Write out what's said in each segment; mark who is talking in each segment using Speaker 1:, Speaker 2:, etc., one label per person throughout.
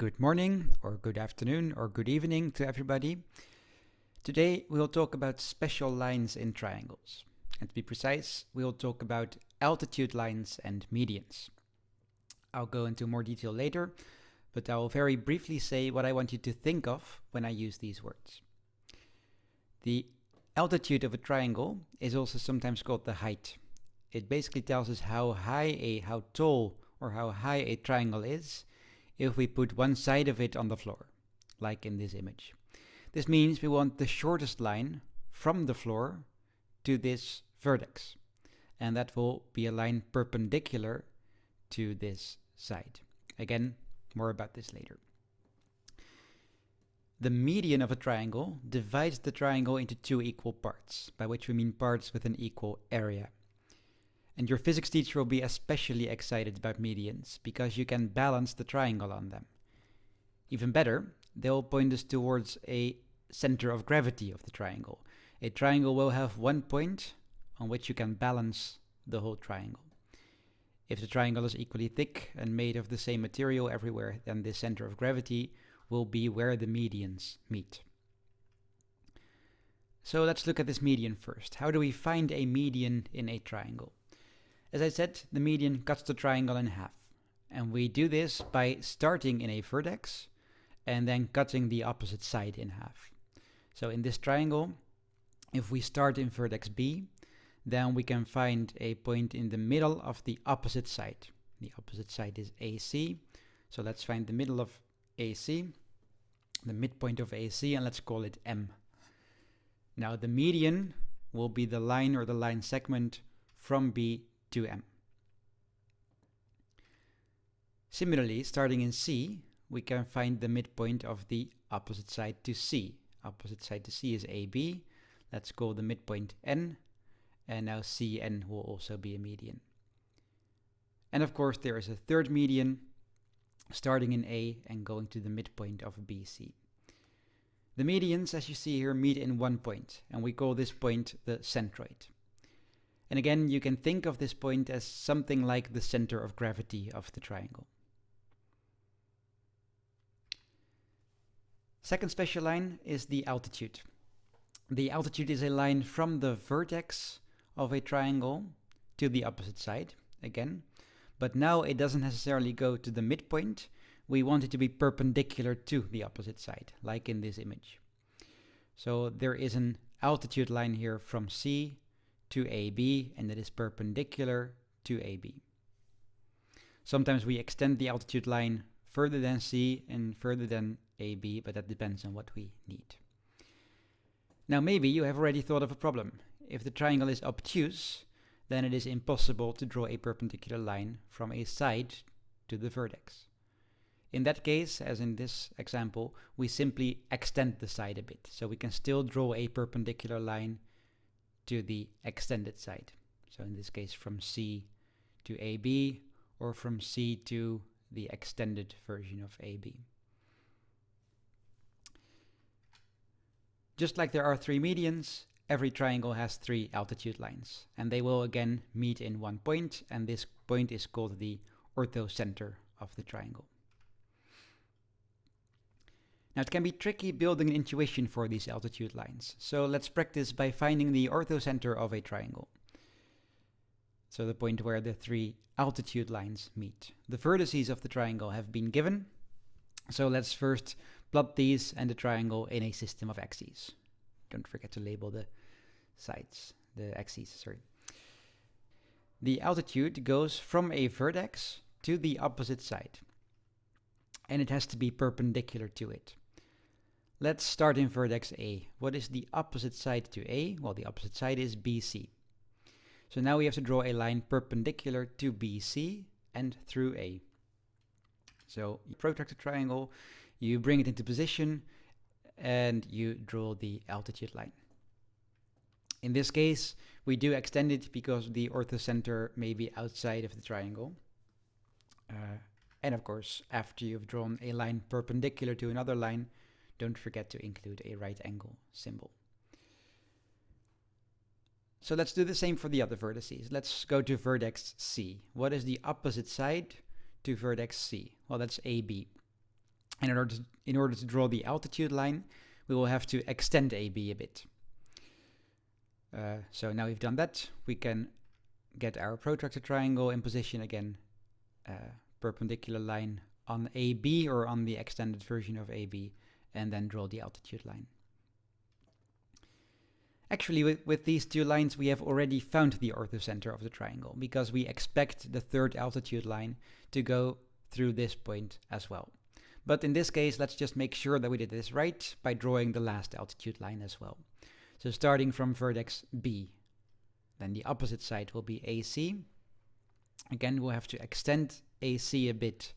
Speaker 1: Good morning, or good afternoon, or good evening to everybody. Today we'll talk about special lines in triangles. And to be precise, we'll talk about altitude lines and medians. I'll go into more detail later, but I will very briefly say what I want you to think of when I use these words. The altitude of a triangle is also sometimes called the height. It basically tells us how tall or how high a triangle is if we put one side of it on the floor, like in this image. This means we want the shortest line from the floor to this vertex, and that will be a line perpendicular to this side. Again, more about this later. The median of a triangle divides the triangle into two equal parts, by which we mean parts with an equal area. And your physics teacher will be especially excited about medians because you can balance the triangle on them. Even better, they'll point us towards a center of gravity of the triangle. A triangle will have one point on which you can balance the whole triangle. If the triangle is equally thick and made of the same material everywhere, then the center of gravity will be where the medians meet. So let's look at this median first. How do we find a median in a triangle? As I said, the median cuts the triangle in half. And we do this by starting in a vertex and then cutting the opposite side in half. So in this triangle, if we start in vertex B, then we can find a point in the middle of the opposite side. The opposite side is AC. So let's find the middle of AC, the midpoint of AC, and let's call it M. Now the median will be the line or the line segment from B to M. Similarly, starting in C, we can find the midpoint of the opposite side to C. Opposite side to C is AB. Let's call the midpoint N, and now CN will also be a median. And of course, there is a third median, starting in A and going to the midpoint of BC. The medians, as you see here, meet in one point, and we call this point the centroid. And again, you can think of this point as something like the center of gravity of the triangle. Second special line is the altitude. The altitude is a line from the vertex of a triangle to the opposite side, again. But now it doesn't necessarily go to the midpoint. We want it to be perpendicular to the opposite side, like in this image. So there is an altitude line here from C to AB, and it is perpendicular to AB. Sometimes we extend the altitude line further than C and further than AB, but that depends on what we need. Now maybe you have already thought of a problem. If the triangle is obtuse, then it is impossible to draw a perpendicular line from a side to the vertex. In that case, as in this example, we simply extend the side a bit, so we can still draw a perpendicular line to the extended side. So in this case, from C to AB, or from C to the extended version of AB. Just like there are three medians, every triangle has three altitude lines, and they will again meet in one point, and this point is called the orthocenter of the triangle. Now it can be tricky building an intuition for these altitude lines, so let's practice by finding the orthocenter of a triangle. So the point where the three altitude lines meet. The vertices of the triangle have been given, so let's first plot these and the triangle in a system of axes. Don't forget to label the sides, the axes, sorry. The altitude goes from a vertex to the opposite side, and it has to be perpendicular to it. Let's start in vertex A. What is the opposite side to A? Well, the opposite side is BC. So now we have to draw a line perpendicular to BC and through A. So you protract the triangle, you bring it into position, and you draw the altitude line. In this case, we do extend it because the orthocenter may be outside of the triangle. And of course, after you've drawn a line perpendicular to another line, don't forget to include a right angle symbol. So let's do the same for the other vertices. Let's go to vertex C. What is the opposite side to vertex C? Well, that's AB. In order to draw the altitude line, we will have to extend AB a bit. So now we've done that, we can get our protractor triangle in position again, perpendicular line on AB or on the extended version of AB, and then draw the altitude line. Actually, with these two lines, we have already found the orthocenter of the triangle, because we expect the third altitude line to go through this point as well. But in this case, let's just make sure that we did this right by drawing the last altitude line as well. So starting from vertex B, then the opposite side will be AC. Again, we'll have to extend AC a bit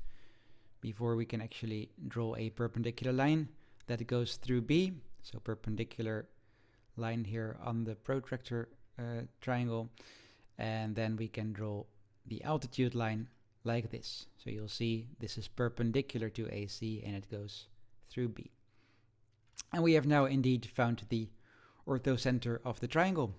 Speaker 1: before we can actually draw a perpendicular line that goes through B. So perpendicular line here on the protractor triangle, and then we can draw the altitude line like this. So you'll see this is perpendicular to AC and it goes through B. And we have now indeed found the orthocenter of the triangle.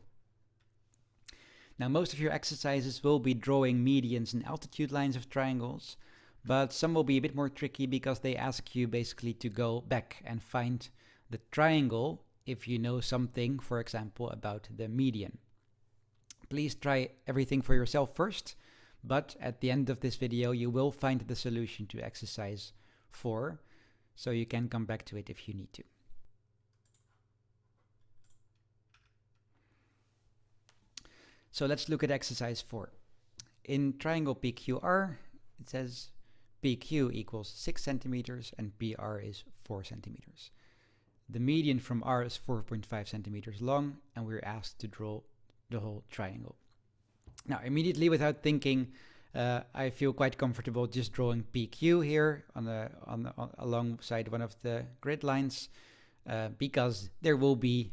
Speaker 1: Now most of your exercises will be drawing medians and altitude lines of triangles, but some will be a bit more tricky because they ask you basically to go back and find the triangle if you know something, for example, about the median. Please try everything for yourself first, but at the end of this video you will find the solution to exercise 4, so you can come back to it if you need to. So let's look at exercise 4. In triangle PQR, it says PQ equals 6 centimeters and PR is 4 centimeters. The median from R is 4.5 centimeters long, and we're asked to draw the whole triangle. Now, immediately, without thinking, I feel quite comfortable just drawing PQ here alongside one of the grid lines, because there will be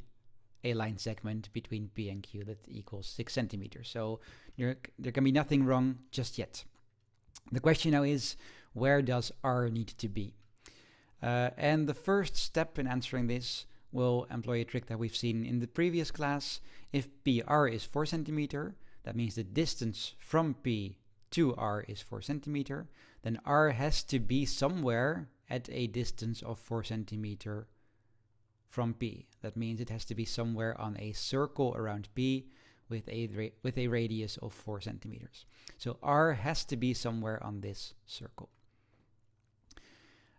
Speaker 1: a line segment between P and Q that equals 6 centimeters. So there can be nothing wrong just yet. The question now is, where does R need to be? And the first step in answering this will employ a trick that we've seen in the previous class. If PR is 4 centimeter, that means the distance from P to R is 4 centimeter, then R has to be somewhere at a distance of 4 centimeter from P. That means it has to be somewhere on a circle around P with a radius of 4 centimeters. So R has to be somewhere on this circle.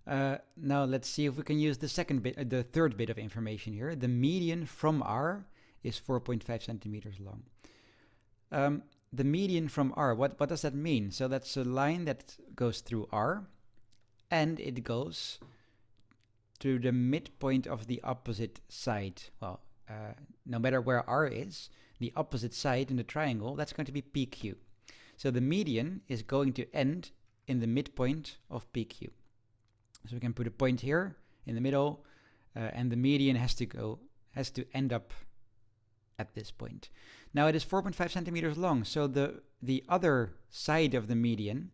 Speaker 1: Now let's see if we can use the third bit of information here. The median from R is 4.5 centimeters long. The median from R, what does that mean? So that's a line that goes through R, and it goes to the midpoint of the opposite side. Well, no matter where R is, the opposite side in the triangle, that's going to be PQ. So the median is going to end in the midpoint of PQ. So we can put a point here in the middle, and the median has to end up at this point. Now it is 4.5 centimeters long, so the other side of the median,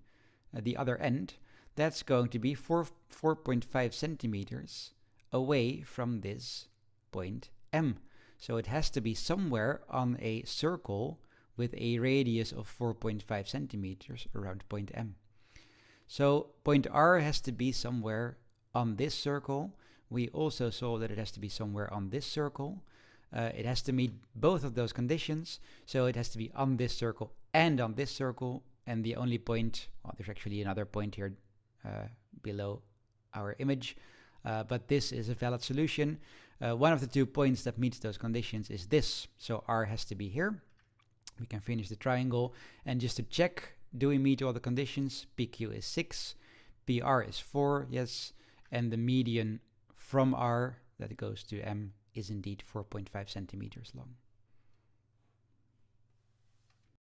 Speaker 1: the other end, that's going to be 4.5 centimeters away from this point M. So it has to be somewhere on a circle with a radius of 4.5 centimeters around point M. So point R has to be somewhere on this circle. We also saw that it has to be somewhere on this circle. It has to meet both of those conditions. So it has to be on this circle and on this circle. And the only point, well, there's actually another point here below our image, but this is a valid solution. One of the 2 points that meets those conditions is this. So R has to be here. We can finish the triangle. And just to check, do we meet all the conditions? PQ is 6, PR is 4, yes, and the median from R that goes to M is indeed 4.5 centimeters long.